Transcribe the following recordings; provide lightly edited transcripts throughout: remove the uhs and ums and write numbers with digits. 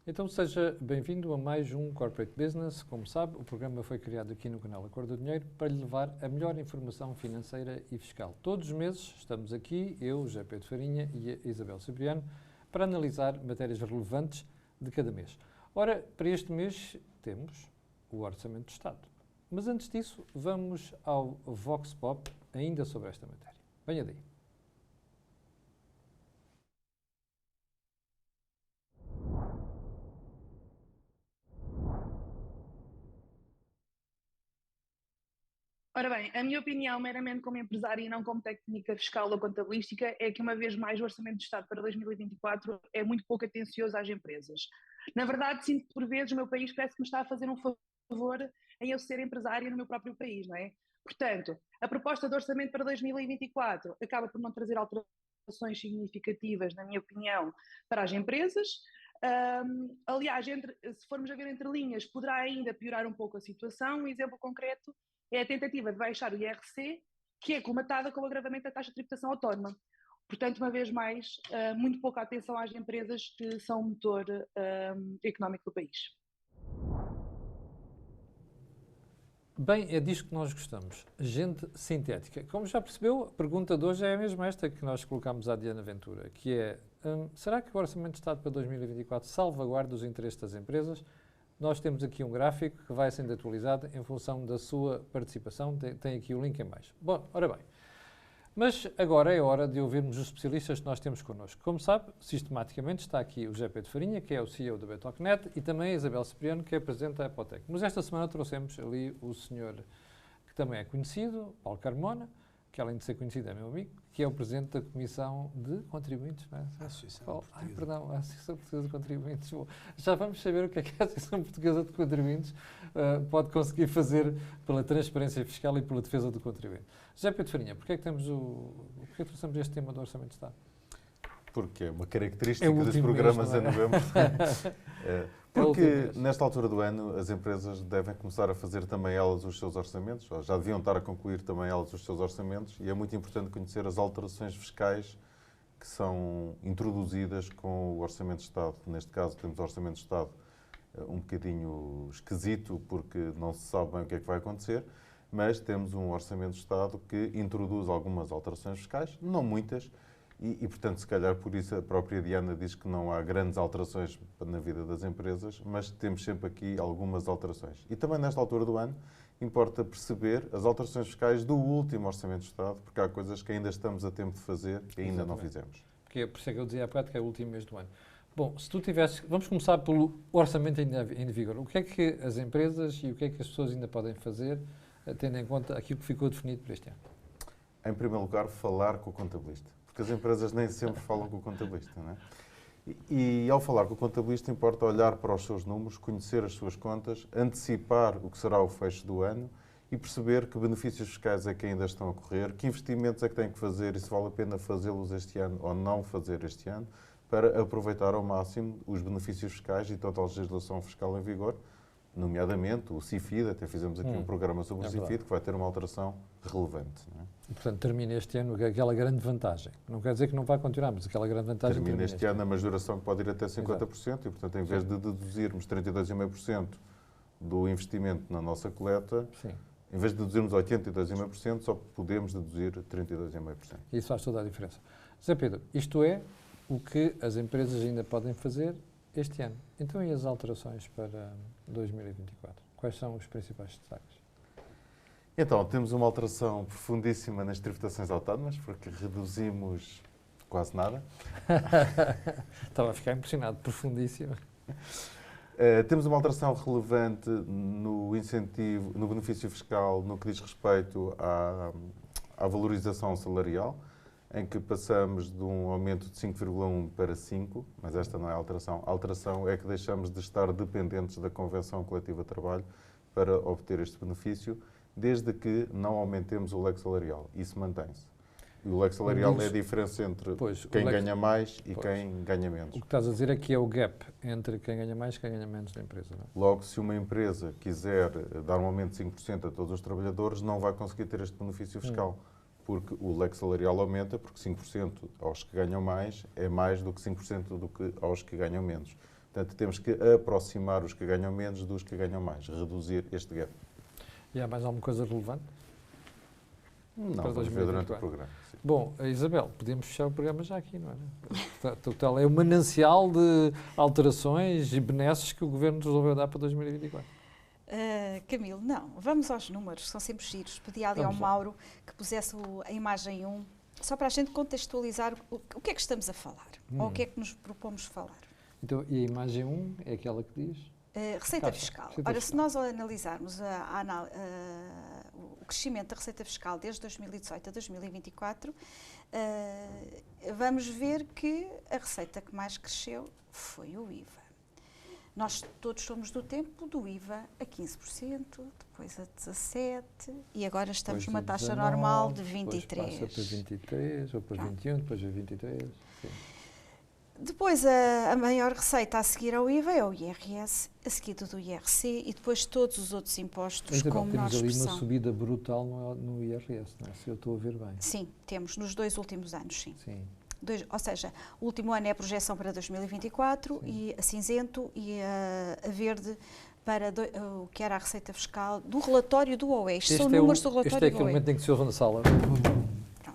Então seja bem-vindo a mais um Corporate Business. Como sabe, o programa foi criado aqui no canal Acordo do Dinheiro para lhe levar a melhor informação financeira e fiscal. Todos os meses estamos aqui, eu, José Pedro Farinha e a Isabel Cipriano, para analisar matérias relevantes de cada mês. Ora, para este mês temos o Orçamento de Estado. Mas antes disso, vamos ao Vox Pop, ainda sobre esta matéria. Venha daí. Ora bem, a minha opinião, meramente como empresária e não como técnica fiscal ou contabilística, é que uma vez mais o Orçamento de Estado para 2024 é muito pouco atencioso às empresas. Na verdade, sinto que por vezes o meu país parece que me está a fazer um favor em eu ser empresária no meu próprio país, não é? Portanto, a proposta de orçamento para 2024 acaba por não trazer alterações significativas, na minha opinião, para as empresas. Aliás, se formos a ver entre linhas, poderá ainda piorar um pouco a situação. Um exemplo concreto é a tentativa de baixar o IRC, que é colmatada com o agravamento da taxa de tributação autónoma. Portanto, uma vez mais, muito pouca atenção às empresas que são o motor económico do país. Bem, é disto que nós gostamos. Gente sintética. Como já percebeu, a pergunta de hoje é a mesma esta que nós colocámos à Diana Ventura, que é, será que o Orçamento de Estado para 2024 salvaguarda os interesses das empresas? Nós temos aqui um gráfico que vai sendo atualizado em função da sua participação. Tem aqui o link em baixo. Bom, ora bem. Mas agora é hora de ouvirmos os especialistas que nós temos connosco. Como sabe, sistematicamente está aqui o José Pedro Farinha, que é o CEO da Betocnet, e também a Isabel Cipriano, que é presidente da Apotec. Mas esta semana trouxemos ali o senhor que também é conhecido, Paulo Carmona, que além de ser conhecido é meu amigo, que é o presidente da Comissão de Contribuintes. Não é? A Associação Portuguesa de Contribuintes. Bom, já vamos saber o que a Associação Portuguesa de Contribuintes pode conseguir fazer pela transparência fiscal e pela defesa do contribuinte. José Pedro Farinha, porquê é que trouxemos este tema do Orçamento de Estado? Porque é uma característica dos programas em novembro. Porque nesta altura do ano as empresas devem começar a fazer também elas os seus orçamentos, ou já deviam estar a concluir também elas os seus orçamentos, e é muito importante conhecer as alterações fiscais que são introduzidas com o Orçamento de Estado. Neste caso temos o Orçamento de Estado um bocadinho esquisito, porque não se sabe bem o que é que vai acontecer, mas temos um Orçamento de Estado que introduz algumas alterações fiscais, não muitas, e, portanto, se calhar por isso a própria Diana diz que não há grandes alterações na vida das empresas, mas temos sempre aqui algumas alterações. E também nesta altura do ano importa perceber as alterações fiscais do último Orçamento de Estado, porque há coisas que ainda estamos a tempo de fazer e ainda não fizemos. Porque por isso é que eu dizia há bocado que é o último mês do ano. Bom, se tu tivesse... Vamos começar pelo orçamento ainda em vigor. O que é que as empresas e o que é que as pessoas ainda podem fazer, tendo em conta aquilo que ficou definido para este ano? Em primeiro lugar, falar com o contabilista. Porque as empresas nem sempre falam com o contabilista, não é? E ao falar com o contabilista importa olhar para os seus números, conhecer as suas contas, antecipar o que será o fecho do ano e perceber que benefícios fiscais é que ainda estão a correr, que investimentos é que têm que fazer e se vale a pena fazê-los este ano ou não fazer este ano, para aproveitar ao máximo os benefícios fiscais e toda a legislação fiscal em vigor, nomeadamente o CIFID, até fizemos aqui um programa sobre o CIFID, que vai ter uma alteração relevante. Não é? E, portanto, termina este ano aquela grande vantagem. Não quer dizer que não vai continuar, mas aquela grande vantagem termina este ano a majoração que pode ir até 50%. Exato. E, portanto, em vez de deduzirmos 32,5% do investimento na nossa coleta, em vez de deduzirmos 82,5%, só podemos deduzir 32,5%. Isso faz toda a diferença. Zé Pedro, isto é o que as empresas ainda podem fazer este ano. Então, e as alterações para 2024? Quais são os principais destaques? Então, temos uma alteração profundíssima nas tributações autónomas, porque reduzimos quase nada. Estava a ficar impressionado, profundíssima. Temos uma alteração relevante no incentivo, no benefício fiscal, no que diz respeito à valorização salarial, em que passamos de um aumento de 5,1 para 5, mas esta não é a alteração. A alteração é que deixamos de estar dependentes da Convenção Coletiva de Trabalho para obter este benefício, desde que não aumentemos o leque salarial. Isso mantém-se. E o leque salarial é a diferença entre quem ganha mais e quem ganha menos. O que estás a dizer é que é o gap entre quem ganha mais e quem ganha menos da empresa, não é? Logo, se uma empresa quiser dar um aumento de 5% a todos os trabalhadores, não vai conseguir ter este benefício fiscal. Porque o leque salarial aumenta, porque 5% aos que ganham mais é mais do que 5% do que aos que ganham menos. Portanto, temos que aproximar os que ganham menos dos que ganham mais, reduzir este gap. E há mais alguma coisa relevante? Não, Para vamos ver durante 2024. o programa. Sim. Bom, Isabel, podemos fechar o programa já aqui, não é? Total, é um manancial de alterações e benesses que o Governo resolveu dar para 2024. Camilo, não. Vamos aos números, são sempre giros. Pedi ali ao Vamos lá. Mauro que pusesse a imagem 1, só para a gente contextualizar o que é que estamos a falar, ou o que é que nos propomos falar. Então, e a imagem 1 é aquela que diz? Receita Taxa, fiscal. receita Ora, fiscal. se nós analisarmos o crescimento da receita fiscal desde 2018 a 2024, vamos ver que a receita que mais cresceu foi o IVA. Nós todos somos do tempo do IVA a 15%, depois a 17% e agora estamos Depois numa de taxa 19, normal de Depois passa 23%. para 23, ou para 21, depois a 23. Sim. Depois a maior receita a seguir ao IVA é o IRS, a seguido do IRC e depois todos os outros impostos Isabel, com menor temos ali uma expressão. subida brutal no IRS, não é? Se eu estou a ver bem. Sim, temos nos 2 últimos anos, sim. Sim. Ou seja, o último ano é a projeção para 2024 e a cinzento e a verde para o que era a receita fiscal do relatório do OES. São números do relatório Este é do aquele OES. momento em que se ouve na sala.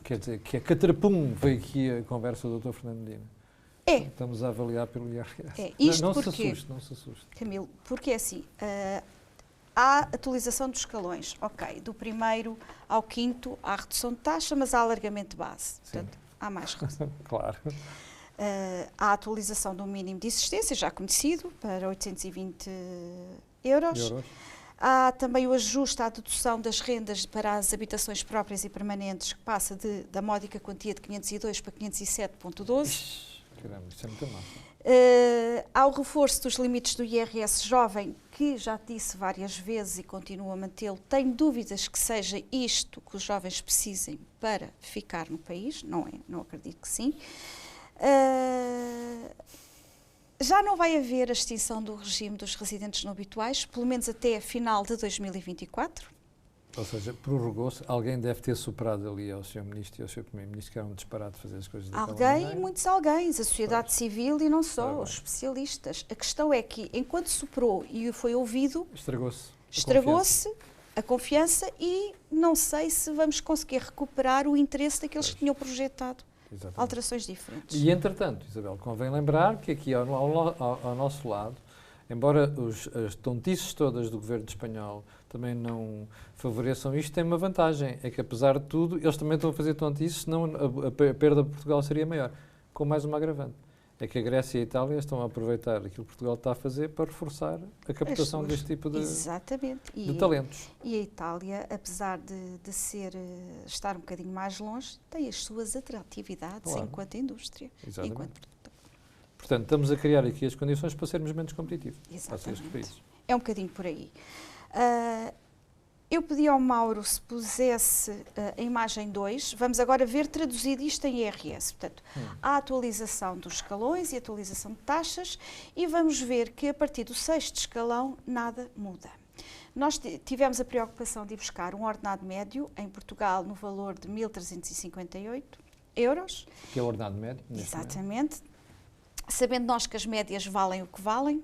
Quer dizer, que é catrapum, veio aqui a conversa do Dr. Fernando Medina. É. Estamos a avaliar pelo IRS. É, isto não se porque- assuste, não se assuste. Camilo, porque é assim, há atualização dos escalões, ok, do primeiro ao quinto há redução de taxa, mas há alargamento de base, Sim. portanto há mais redução. Claro. Há a atualização do mínimo de existência, já conhecido, para 820 euros. Euros. Há também o ajuste à dedução das rendas para as habitações próprias e permanentes, que passa da módica quantia de 502 para 507,12. Ixi, caramba, isto é muito massa. Há o reforço dos limites do IRS jovem, que já te disse várias vezes e continuo a mantê-lo. Tenho dúvidas que seja isto que os jovens precisem para ficar no país, não é? Não acredito que sim. Já não vai haver a extinção do regime dos residentes não habituais, pelo menos até a final de 2024. Ou seja, prorrogou-se, alguém deve ter superado ali ao Sr. Ministro e ao Sr. Primeiro-Ministro que era um disparate fazer as coisas daquela Alguém, maneira. muitos alguém, a sociedade civil e não só, Ora bem. os especialistas. A questão é que, enquanto superou e foi ouvido, Estragou-se. a estragou-se a confiança e não sei se vamos conseguir recuperar o interesse daqueles que tinham projetado Exatamente. alterações diferentes. E, entretanto, Isabel, convém lembrar que aqui ao nosso lado, embora as tontices todas do governo espanhol também não favoreçam isto, tem uma vantagem, é que apesar de tudo, eles também estão a fazer tontices, senão a perda de Portugal seria maior, com mais uma agravante. É que a Grécia e a Itália estão a aproveitar aquilo que Portugal está a fazer para reforçar a captação deste tipo de Exatamente. talentos. E a Itália, apesar de estar um bocadinho mais longe, tem as suas atratividades Claro. enquanto indústria. Exatamente. Enquanto Portanto, estamos a criar aqui as condições para sermos menos competitivos face a estes Exatamente. países. É um bocadinho por aí. Eu pedi ao Mauro se pusesse a imagem 2. Vamos agora ver traduzido isto em IRS. Portanto, a atualização dos escalões e a atualização de taxas e vamos ver que a partir do 6º escalão nada muda. Nós tivemos a preocupação de ir buscar um ordenado médio em Portugal no valor de 1.358 euros. Que é o ordenado médio, neste momento. Exatamente. Sabendo nós que as médias valem o que valem,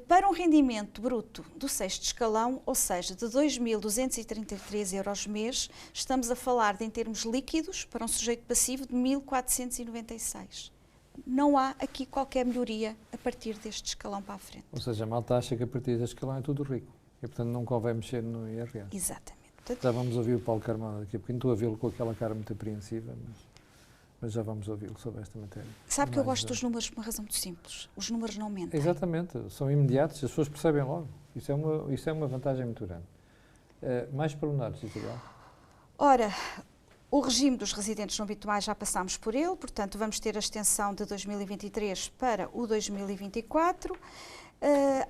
para um rendimento bruto do 6º escalão, ou seja, de 2.233 euros mês, estamos a falar de, em termos líquidos, para um sujeito passivo, de 1.496. Não há aqui qualquer melhoria a partir deste escalão para a frente. Ou seja, a malta acha que a partir deste escalão é tudo rico. E, portanto, não convém mexer no IRS. Exatamente. Portanto, Já vamos ouvir o Paulo Carmona daqui a pouquinho. Estou a vê-lo com aquela cara muito apreensiva, mas já vamos ouvi-lo sobre esta matéria. sabe que eu Mais, gosto dos números por uma razão muito simples. Os números não mentem. Exatamente, são imediatos, as pessoas percebem logo. Isso é uma vantagem muito grande. Mais pormenores, Isabel? Ora, o regime dos residentes não habituais já passámos por ele, portanto vamos ter a extensão de 2023 para o 2024.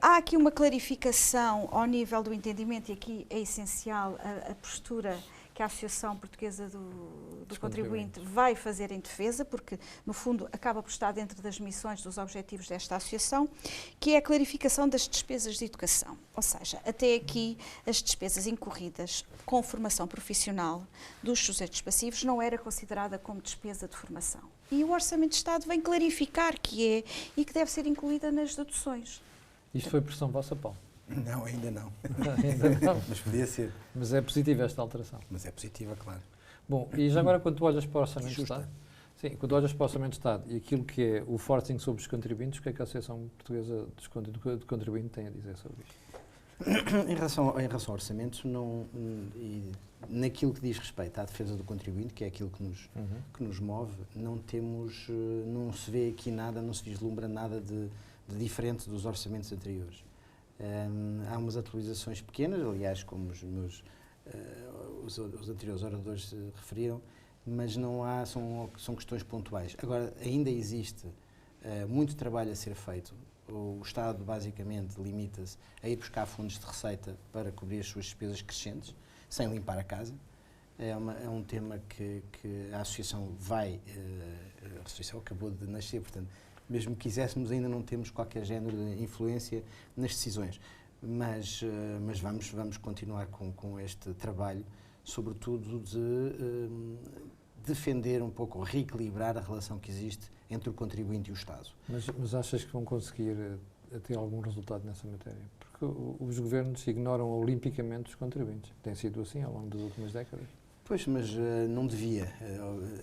Há aqui uma clarificação ao nível do entendimento e aqui é essencial a postura que a Associação Portuguesa do Contribuinte vai fazer em defesa, porque, no fundo, acaba por estar dentro das missões, dos objetivos desta associação, que é a clarificação das despesas de educação. Ou seja, até aqui, as despesas incorridas com formação profissional dos sujeitos passivos não era considerada como despesa de formação. E o Orçamento de Estado vem clarificar que é e que deve ser incluída nas deduções. Isto foi pressão vossa, Paulo? Não, ainda não. Ainda não. Mas podia ser. Mas é positiva esta alteração. Mas é positiva, claro. Bom, e já agora quando tu olhas para o Orçamento de Justa. Estado, sim, quando olhas para o Orçamento de Estado e aquilo que é o forcing sobre os contribuintes, o que é que a Associação Portuguesa de Contribuinte tem a dizer sobre isto? Em relação ao orçamento, e naquilo que diz respeito à defesa do contribuinte, que é aquilo que nos move, não se vê aqui nada, não se vislumbra nada de diferente dos orçamentos anteriores. Há umas atualizações pequenas, aliás, como os anteriores oradores se referiram, mas não há, são questões pontuais. Agora, ainda existe muito trabalho a ser feito. O Estado, basicamente, limita-se a ir buscar fundos de receita para cobrir as suas despesas crescentes, sem limpar a casa. É um tema que a Associação a Associação acabou de nascer, portanto, mesmo que quiséssemos, ainda não temos qualquer género de influência nas decisões. Mas vamos continuar com este trabalho, sobretudo de defender um pouco, reequilibrar a relação que existe entre o contribuinte e o Estado. Mas achas que vão conseguir ter algum resultado nessa matéria? Porque os governos ignoram olimpicamente os contribuintes. Tem sido assim ao longo das últimas décadas. Pois, mas não devia.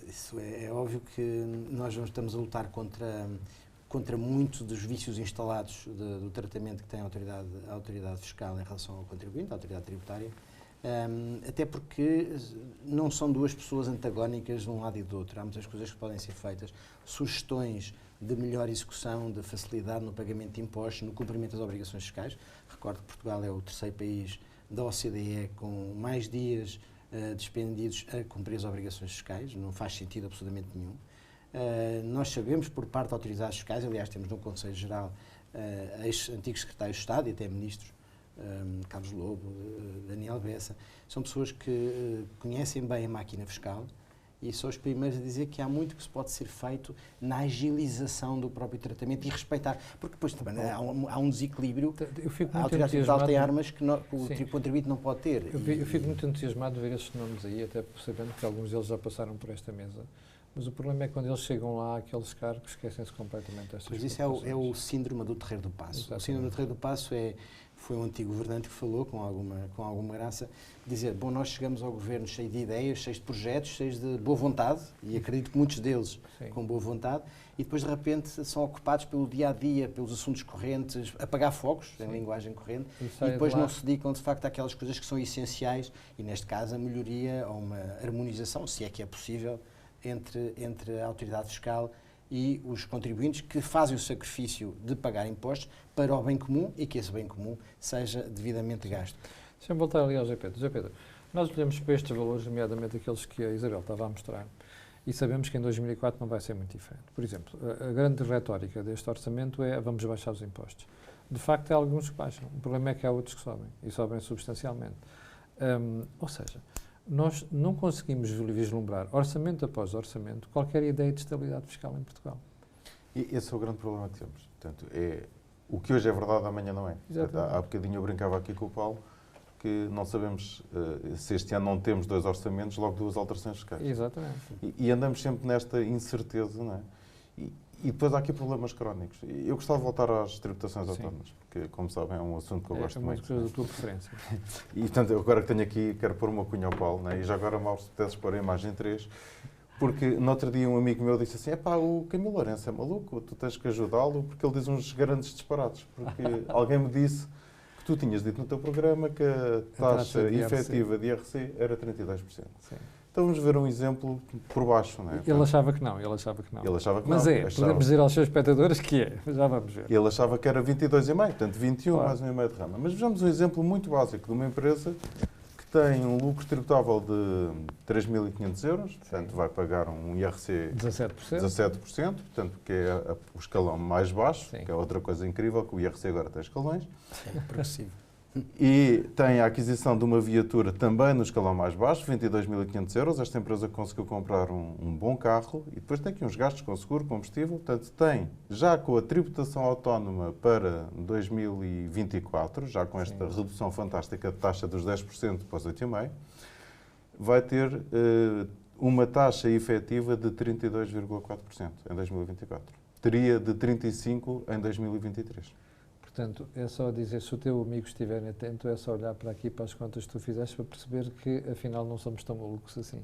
Isso é óbvio que nós estamos a lutar contra muitos dos vícios instalados do tratamento que tem a autoridade fiscal em relação ao contribuinte, a autoridade tributária, até porque não são duas pessoas antagónicas de um lado e do outro. Há muitas coisas que podem ser feitas, sugestões de melhor execução, de facilidade no pagamento de impostos, no cumprimento das obrigações fiscais. Recordo que Portugal é o terceiro país da OCDE com mais dias despendidos a cumprir as obrigações fiscais, não faz sentido absolutamente nenhum. Nós sabemos, por parte de autoridades fiscais, aliás, temos no Conselho Geral ex-antigos secretários de Estado e até ministros, Carlos Lobo, Daniel Bessa, são pessoas que conhecem bem a máquina fiscal e são os primeiros a dizer que há muito que se pode ser feito na agilização do próprio tratamento e respeitar, porque depois também há um desequilíbrio. A autoridade fiscal tem armas que o contribuinte não pode ter. Eu fico muito entusiasmado de ver esses nomes aí, até sabendo que alguns deles já passaram por esta mesa. Mas o problema é que quando eles chegam lá, aqueles cargos esquecem-se completamente destas coisas. Mas isso é o síndrome do Terreiro do Paço. Exatamente. O síndrome do Terreiro do Paço foi um antigo governante que falou, com alguma graça, dizer, bom, nós chegamos ao governo cheio de ideias, cheios de projetos, cheios de boa vontade, e acredito que muitos deles com boa vontade, e depois de repente são ocupados pelo dia-a-dia, pelos assuntos correntes, apagar fogos, em linguagem corrente, e depois não se dedicam de facto àquelas coisas que são essenciais, e neste caso a melhoria ou uma harmonização, se é que é possível, entre a autoridade fiscal e os contribuintes que fazem o sacrifício de pagar impostos para o bem comum e que esse bem comum seja devidamente gasto. Deixa-me voltar ali ao José Pedro. José Pedro, nós olhamos para estes valores, nomeadamente aqueles que a Isabel estava a mostrar, e sabemos que em 2004 não vai ser muito diferente. Por exemplo, a grande retórica deste orçamento é vamos baixar os impostos. De facto, há alguns que baixam. O problema é que há outros que sobem, e sobem substancialmente. Ou seja, nós não conseguimos vislumbrar, orçamento após orçamento, qualquer ideia de estabilidade fiscal em Portugal. E esse é o grande problema que temos. Portanto, o que hoje é verdade, amanhã não é. Portanto, há bocadinho eu brincava aqui com o Paulo que não sabemos se este ano não temos 2 orçamentos, logo 2 alterações fiscais. Exatamente. E andamos sempre nesta incerteza, não é? E depois há aqui problemas crónicos. Eu gostava de voltar às tributações autónomas, porque, como sabem, é um assunto que eu gosto muito. É muito da tua preferência. E, portanto, eu agora que tenho aqui, quero pôr uma cunha ao Paulo, né? E já agora, Mauro, se pudesses pôr a imagem 3, porque no outro dia um amigo meu disse assim, o Camilo Lourenço é maluco, tu tens que ajudá-lo, porque ele diz uns grandes disparados. Porque alguém me disse que tu tinhas dito no teu programa que a taxa efetiva de IRC era 32%. Sim. Então vamos ver um exemplo por baixo, não é? Ele achava que não. Ele achava que mas não. Podemos dizer aos seus espectadores que é, já vamos ver. Ele achava que era 22,5, portanto 21 mais 1,5 de rama. Mas vejamos um exemplo muito básico de uma empresa que tem um lucro tributável de 3.500 euros, portanto vai pagar um IRC 17%, portanto que é o escalão mais baixo, que é outra coisa incrível, que o IRC agora tem escalões. É progressivo. E tem a aquisição de uma viatura também no escalão mais baixo, 22.500 euros. Esta empresa conseguiu comprar um bom carro e depois tem aqui uns gastos com seguro, combustível. Portanto, tem, já com a tributação autónoma para 2024, já com esta redução fantástica de taxa dos 10% para os 8,5%, vai ter uma taxa efetiva de 32,4% em 2024. Teria de 35% em 2023. Portanto, é só dizer, se o teu amigo estiver atento, é só olhar para aqui, para as contas que tu fizeste, para perceber que, afinal, não somos tão malucos assim.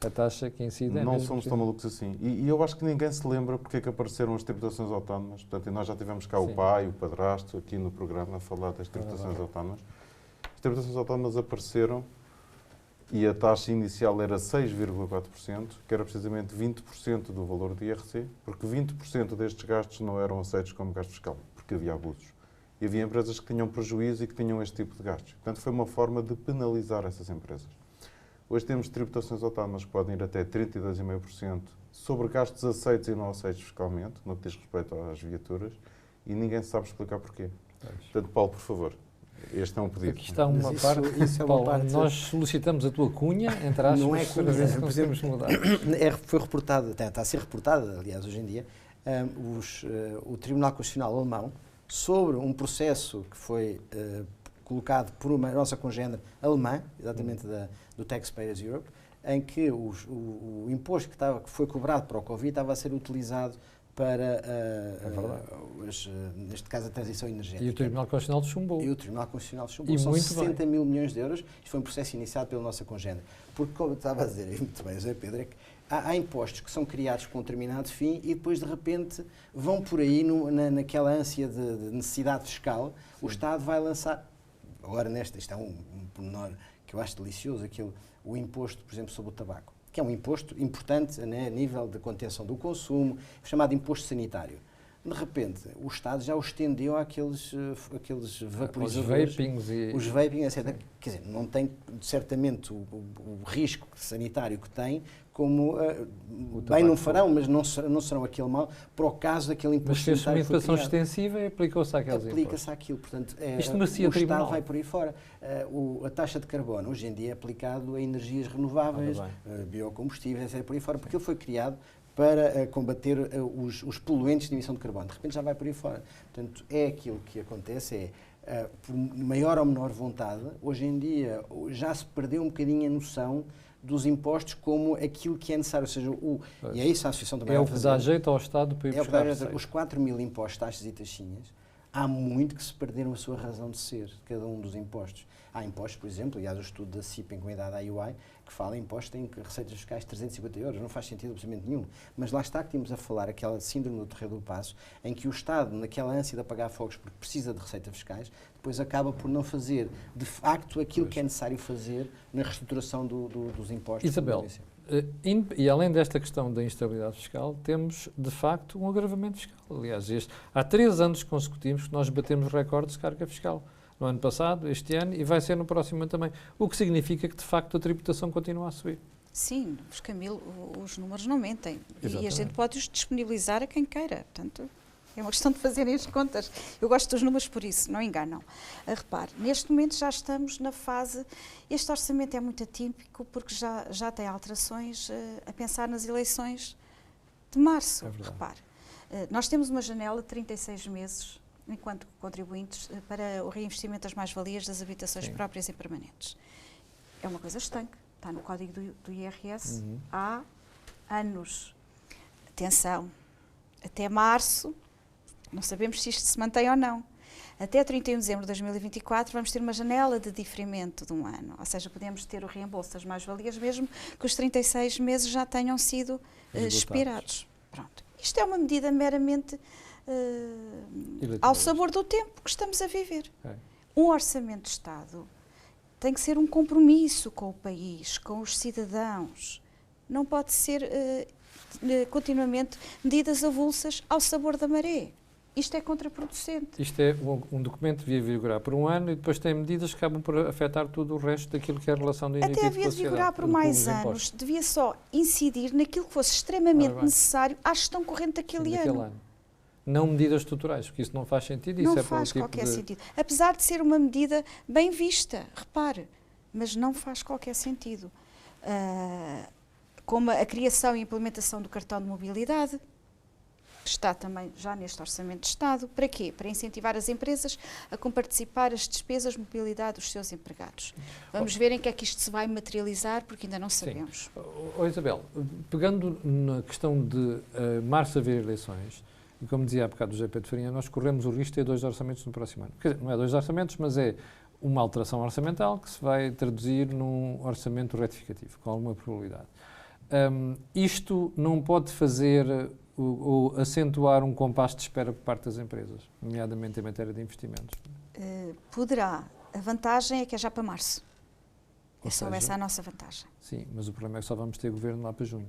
A taxa que incide é não mesmo somos que... tão malucos assim. E eu acho que ninguém se lembra porque é que apareceram as tributações autónomas. Portanto, e nós já tivemos cá o pai, o padrasto, aqui no programa, a falar das tributações autónomas. As tributações autónomas apareceram e a taxa inicial era 6,4%, que era precisamente 20% do valor do IRC, porque 20% destes gastos não eram aceitos como gasto fiscal, porque havia abusos. E havia empresas que tinham prejuízo e que tinham este tipo de gastos. Portanto, foi uma forma de penalizar essas empresas. Hoje temos tributações autónomas que podem ir até 32,5% sobre gastos aceitos e não aceitos fiscalmente, no que diz respeito às viaturas, e ninguém sabe explicar porquê. Portanto, Paulo, por favor, este é um pedido. Aqui está uma parte, isso é uma Paulo, parte... nós solicitamos a tua cunha, entre aspas, não é para cunha, ver se por exemplo, conseguimos mudar. Foi reportado, está a ser reportado, aliás, hoje em dia, o Tribunal Constitucional Alemão, sobre um processo que foi colocado por uma nossa congênere alemã, exatamente do Taxpayers Europe, em que o imposto que foi cobrado para o Covid estava a ser utilizado para, neste caso, a transição energética. E o Tribunal Constitucional chumbou. E o Tribunal Constitucional chumbou. E são muito 60 mil milhões de euros. Isto foi um processo iniciado pela nossa congênere. Porque, como estava a dizer muito bem, José Pedro, é que há impostos que são criados com um determinado fim e depois, de repente, vão por aí naquela ânsia de necessidade fiscal. O Estado vai lançar... Agora, isto é um pormenor que eu acho delicioso, o imposto, por exemplo, sobre o tabaco, que é um imposto importante, né, a nível de contenção do consumo, chamado imposto sanitário. De repente, o Estado já o estendeu àqueles vaporizadores. Os vaping, etc. Quer dizer, não tem certamente o risco sanitário que tem, como bem não farão, mas não serão aquele mal, para o caso daquele imposto sanitário. Mas fez-se uma implementação extensiva e aplicou-se àqueles impostos. Aplica-se àquilo. Portanto, o Estado vai por aí fora. A taxa de carbono, hoje em dia, é aplicado a energias renováveis, biocombustíveis, etc. por aí fora, porque ele foi criado para combater os poluentes de emissão de carbono. De repente já vai por aí fora. Portanto, é aquilo que acontece, por maior ou menor vontade, hoje em dia já se perdeu um bocadinho a noção dos impostos como aquilo que é necessário. Ou seja, e é isso a Associação também é o que dá jeito ao Estado para ir buscar os 4 mil impostos, taxas e taxinhas, há muito que se perderam a sua razão de ser, cada um dos impostos. Há impostos, por exemplo, aliás, o estudo da CIP em comunidade da IUI, que fala em impostos em receitas fiscais de 350 euros, não faz sentido absolutamente nenhum. Mas lá está que tínhamos a falar aquela síndrome do Terreiro do Paço, em que o Estado, naquela ânsia de apagar fogos porque precisa de receitas fiscais, depois acaba por não fazer, de facto, aquilo que é necessário fazer na reestruturação dos impostos. Isabel, e além desta questão da instabilidade fiscal, temos, de facto, um agravamento fiscal. Aliás, há 3 anos consecutivos que nós batemos recordes de carga fiscal. No ano passado, este ano, e vai ser no próximo ano também. O que significa que, de facto, a tributação continua a subir. Sim, Camilo, os números não mentem. Exatamente. E a gente pode-os disponibilizar a quem queira. Portanto, é uma questão de fazerem as contas. Eu gosto dos números por isso, não enganam. Repare, neste momento já estamos na fase... Este orçamento é muito atípico porque já tem alterações a pensar nas eleições de março. Repare, nós temos uma janela de 36 meses... enquanto contribuintes, para o reinvestimento das mais-valias das habitações próprias e permanentes. É uma coisa estanque, está no código do IRS há anos. Atenção, até março, não sabemos se isto se mantém ou não. Até 31 de dezembro de 2024 vamos ter uma janela de diferimento de um ano, ou seja, podemos ter o reembolso das mais-valias mesmo que os 36 meses já tenham sido expirados. Pronto. Isto é uma medida meramente... ao sabor do tempo que estamos a viver. Um orçamento de Estado tem que ser um compromisso com o país, com os cidadãos. Não pode ser continuamente medidas avulsas ao sabor da maré. Isto é contraproducente. Isto é um documento que devia vigorar por um ano e depois tem medidas que acabam por afetar tudo o resto daquilo que é a relação do indivíduo com a sociedade. Até havia de vigorar por mais anos. Devia só incidir naquilo que fosse extremamente necessário à gestão corrente daquele ano. não medidas estruturais, porque isso não faz sentido. Não isso faz é pelo qualquer tipo sentido. Apesar de ser uma medida bem vista, repare, mas não faz qualquer sentido. Como a criação e implementação do cartão de mobilidade, que está também já neste Orçamento de Estado. Para quê? Para incentivar as empresas a comparticipar as despesas de mobilidade dos seus empregados. Vamos ver em que é que isto se vai materializar, porque ainda não sabemos. Isabel, pegando na questão de março haver eleições, e como dizia há bocado o José Pedro Farinha, nós corremos o risco de ter 2 orçamentos no próximo ano. Quer dizer, não é 2 orçamentos, mas é uma alteração orçamental que se vai traduzir num orçamento retificativo, com alguma probabilidade. Isto não pode fazer ou acentuar um compasso de espera por parte das empresas, nomeadamente em matéria de investimentos? Poderá. A vantagem é que é já para março. Essa é a nossa vantagem. Sim, mas o problema é que só vamos ter governo lá para junho.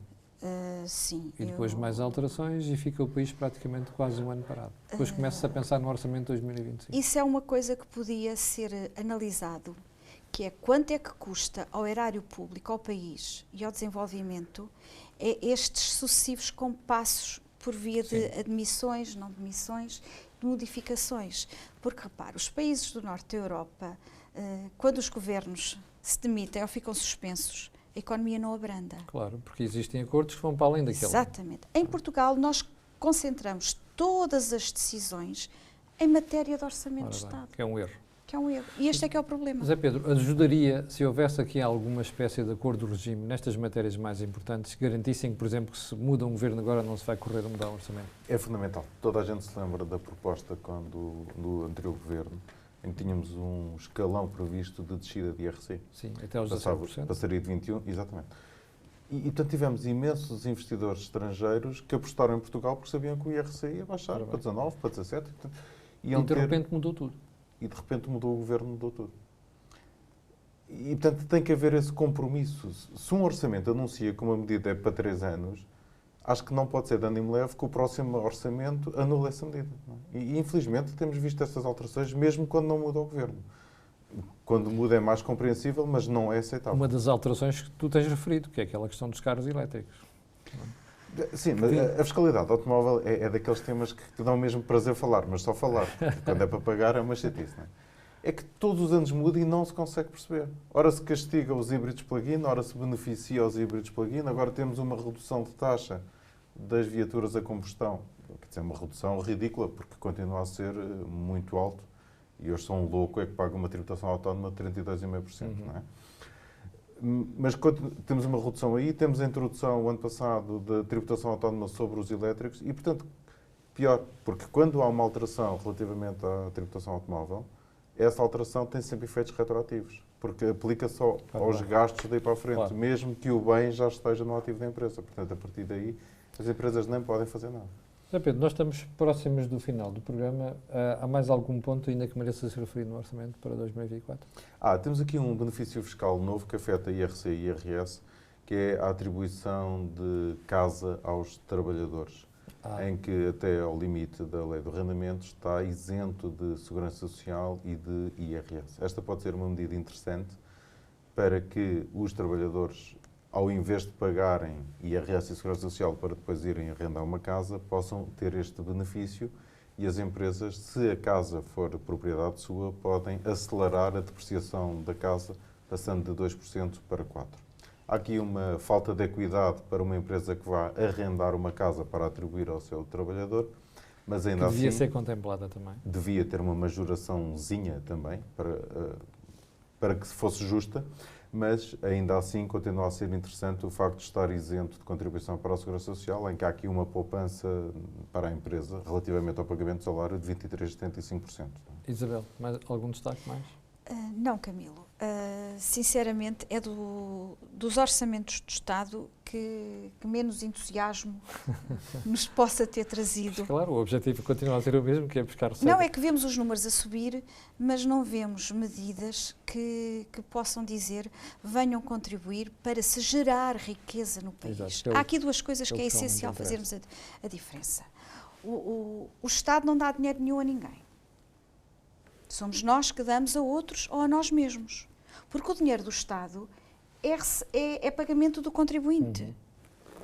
Sim. E depois mais alterações e fica o país praticamente quase um ano parado. Depois começa-se a pensar no orçamento de 2025. Isso é uma coisa que podia ser analisado, que é quanto é que custa ao erário público, ao país e ao desenvolvimento estes sucessivos compassos por via de admissões, não demissões, de modificações. Porque, repare, os países do norte da Europa, quando os governos se demitem ou ficam suspensos, a economia não abranda. Claro, porque existem acordos que vão para além daquele. Exatamente. Em Portugal, nós concentramos todas as decisões em matéria de orçamento de Estado. Que é um erro. Que é um erro. E este é que é o problema. Zé Pedro, ajudaria se houvesse aqui alguma espécie de acordo do regime nestas matérias mais importantes, que garantissem que, por exemplo, que se muda um governo agora não se vai correr a mudar o orçamento? É fundamental. Toda a gente se lembra da proposta do anterior governo, em que tínhamos um escalão previsto de descida de IRC. Sim, até aos 17%. Passaria de 21%, exatamente. E, portanto, tivemos imensos investidores estrangeiros que apostaram em Portugal porque sabiam que o IRC ia baixar para 19%, para 17%. E de repente mudou tudo. E de repente mudou o governo, mudou tudo. E, portanto, tem que haver esse compromisso. Se um orçamento anuncia que uma medida é para 3 anos, acho que não pode ser de ânimo leve que o próximo orçamento anule essa medida. E, infelizmente, temos visto essas alterações mesmo quando não muda o governo. Quando muda é mais compreensível, mas não é aceitável. Uma das alterações que tu tens referido, que é aquela questão dos carros elétricos. Sim, mas a fiscalidade automóvel é daqueles temas que dão mesmo prazer falar, mas só falar. Quando é para pagar é uma chatice, não é? É que todos os anos muda e não se consegue perceber. Ora se castiga os híbridos plug-in, ora se beneficia os híbridos plug-in. Agora temos uma redução de taxa das viaturas a combustão. Quer dizer, uma redução ridícula, porque continua a ser muito alto. E hoje sou um louco é que paga uma tributação autónoma de 32,5%, não é? Mas quando temos uma redução aí, temos a introdução, o ano passado, da tributação autónoma sobre os elétricos e, portanto, pior, porque quando há uma alteração relativamente à tributação automóvel, essa alteração tem sempre efeitos retroativos, porque aplica só aos gastos daí para a frente, mesmo que o bem já esteja no ativo da empresa. Portanto, a partir daí, as empresas nem podem fazer nada. Zé Pedro, nós estamos próximos do final do programa. Há mais algum ponto ainda que mereça ser referido no orçamento para 2024? Temos aqui um benefício fiscal novo que afeta IRC e IRS, que é a atribuição de casa aos trabalhadores, em que até ao limite da lei do arrendamento está isento de segurança social e de IRS. Esta pode ser uma medida interessante para que os trabalhadores, ao invés de pagarem IRS e Segurança Social para depois irem arrendar uma casa, possam ter este benefício e as empresas, se a casa for propriedade sua, podem acelerar a depreciação da casa, passando de 2% para 4%. Há aqui uma falta de equidade para uma empresa que vá arrendar uma casa para atribuir ao seu trabalhador, mas ainda assim... Devia ser contemplada também. Devia ter uma majoraçãozinha também, para que fosse justa, mas ainda assim continua a ser interessante o facto de estar isento de contribuição para a Segurança Social, em que há aqui uma poupança para a empresa relativamente ao pagamento de salário de 23,75%. Isabel, mais algum destaque mais? Não, Camilo. Sinceramente, é dos orçamentos do Estado que menos entusiasmo nos possa ter trazido. Mas, claro, o objetivo continua a ser o mesmo, que é buscar receita. Não, é que vemos os números a subir, mas não vemos medidas que possam dizer venham contribuir para se gerar riqueza no país. Exato, Há aqui duas coisas que é essencial fazermos a diferença. O Estado não dá dinheiro nenhum a ninguém. Somos nós que damos a outros ou a nós mesmos. Porque o dinheiro do Estado é pagamento do contribuinte.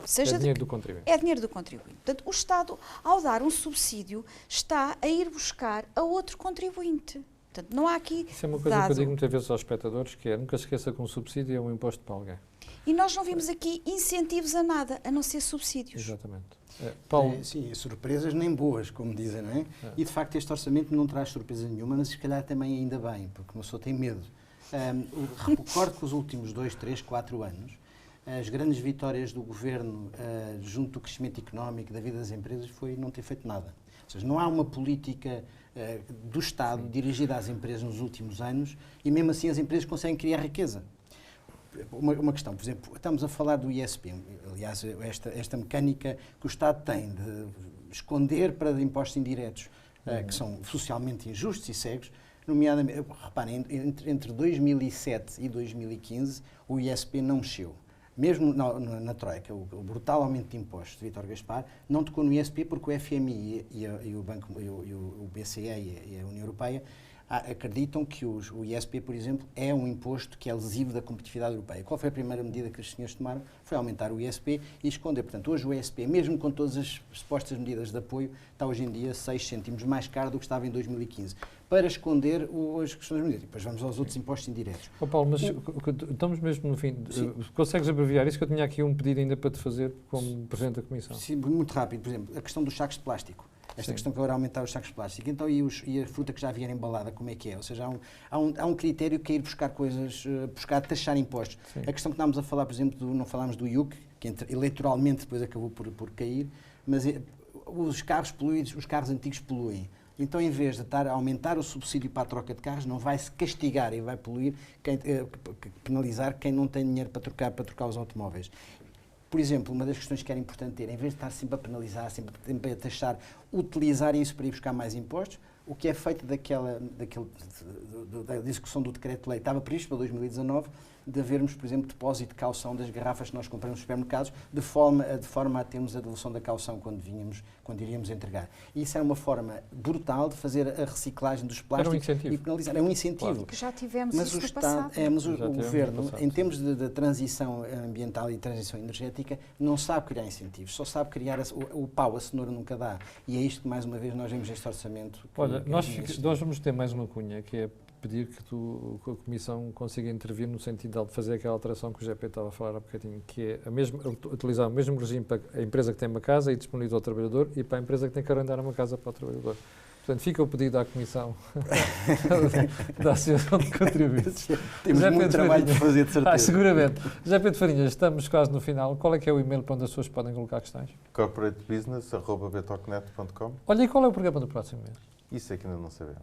seja é dinheiro do contribuinte. É dinheiro do contribuinte. Portanto, o Estado, ao dar um subsídio, está a ir buscar a outro contribuinte. Portanto, não há aqui Isso é uma coisa que eu digo muitas vezes aos espectadores, que é nunca se esqueça que um subsídio é um imposto para alguém. E nós não vimos aqui incentivos a nada, a não ser subsídios. Exatamente. Paulo. Sim, surpresas nem boas, como dizem, não é? E de facto este orçamento não traz surpresa nenhuma, mas se calhar também ainda bem, porque uma pessoa tem medo. Recordo que os últimos 2, 3, 4 anos, as grandes vitórias do governo junto do crescimento económico, da vida das empresas, foi não ter feito nada. Ou seja, não há uma política do Estado dirigida às empresas nos últimos anos e mesmo assim as empresas conseguem criar riqueza. Uma questão, por exemplo, estamos a falar do ISP, aliás, esta mecânica que o Estado tem de esconder para impostos indiretos, que são socialmente injustos e cegos, nomeadamente, reparem, entre 2007 e 2015 o ISP não mexeu. Mesmo na Troika, o brutal aumento de impostos de Vítor Gaspar não tocou no ISP porque o FMI e o BCE e a União Europeia acreditam que o ISP, por exemplo, é um imposto que é lesivo da competitividade europeia. Qual foi a primeira medida que os senhores tomaram? Foi aumentar o ISP e esconder. Portanto, hoje o ISP, mesmo com todas as supostas medidas de apoio, está hoje em dia 6 cêntimos mais caro do que estava em 2015, para esconder as questões de medidas. E depois vamos aos outros impostos indiretos. Paulo, mas estamos mesmo no fim. Consegues abreviar isso? Que eu tinha aqui um pedido ainda para te fazer como Presidente da Comissão. Sim, muito rápido. Por exemplo, a questão dos sacos de plástico. Esta questão que agora aumentar os sacos de plástico. Então, e a fruta que já vier embalada, como é que é? Ou seja, há um critério que é ir buscar coisas, taxar impostos. Sim. A questão que estávamos a falar, por exemplo, não falámos do IUC, que eleitoralmente depois acabou por cair, mas os carros poluídos, os carros antigos poluem. Então, em vez de estar a aumentar o subsídio para a troca de carros, não vai-se castigar e vai penalizar quem não tem dinheiro para trocar os automóveis. Por exemplo, uma das questões que era importante ter, em vez de estar sempre a penalizar, sempre a taxar, utilizarem isso para ir buscar mais impostos, o que é feito da discussão do decreto-lei estava previsto para 2019, de havermos, por exemplo, depósito de caução das garrafas que nós compramos nos supermercados, de forma a termos a devolução da caução quando iríamos entregar. E isso era uma forma brutal de fazer a reciclagem dos plásticos e penalizar. É um incentivo. Claro. Que já tivemos isso no passado. Mas o Governo, em termos de transição ambiental e transição energética, não sabe criar incentivos, só sabe criar o pau, a cenoura nunca dá. E é isto que, mais uma vez, nós vemos este orçamento. Olha, nós vamos ter mais uma cunha, que é pedir que a Comissão consiga intervir no sentido de fazer aquela alteração que o GP estava a falar há bocadinho, que é utilizar o mesmo regime para a empresa que tem uma casa e disponibiliza ao trabalhador e para a empresa que tem que arrendar uma casa para o trabalhador. Portanto, fica o pedido à Comissão da Associação de Contribuintes. Temos muito trabalho para fazer, de certeza. Seguramente. José Pedro Farinhas, estamos quase no final. Qual é que é o e-mail para onde as pessoas podem colocar questões? corporatebusiness@betocnet.com. Olha, e qual é o programa do próximo mês? Isso é que ainda não sabemos.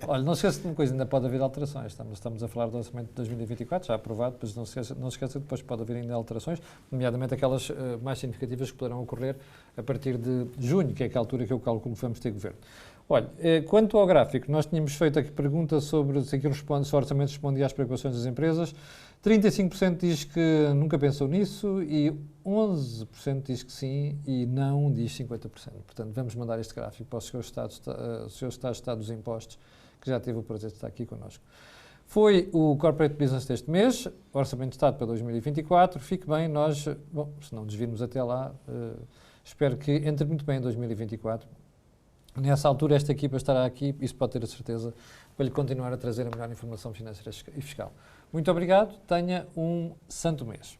Olha, não se esqueça de uma coisa, ainda pode haver alterações. Estamos a falar do orçamento de 2024, já aprovado, mas não se esqueça que depois pode haver ainda alterações, nomeadamente aquelas mais significativas que poderão ocorrer a partir de junho, que é a altura que eu calculo que vamos ter governo. Olha, quanto ao gráfico, nós tínhamos feito aqui pergunta sobre se o orçamento respondia às preocupações das empresas. 35% diz que nunca pensou nisso e 11% diz que sim e não diz 50%. Portanto, vamos mandar este gráfico para o Sr. Estado dos Impostos, que já teve o prazer de estar aqui connosco. Foi o Corporate Business deste mês, Orçamento de Estado para 2024. Fique bem, se não nos virmos até lá, espero que entre muito bem em 2024. Nessa altura, esta equipa estará aqui, isso pode ter a certeza, para lhe continuar a trazer a melhor informação financeira e fiscal. Muito obrigado, tenha um santo mês.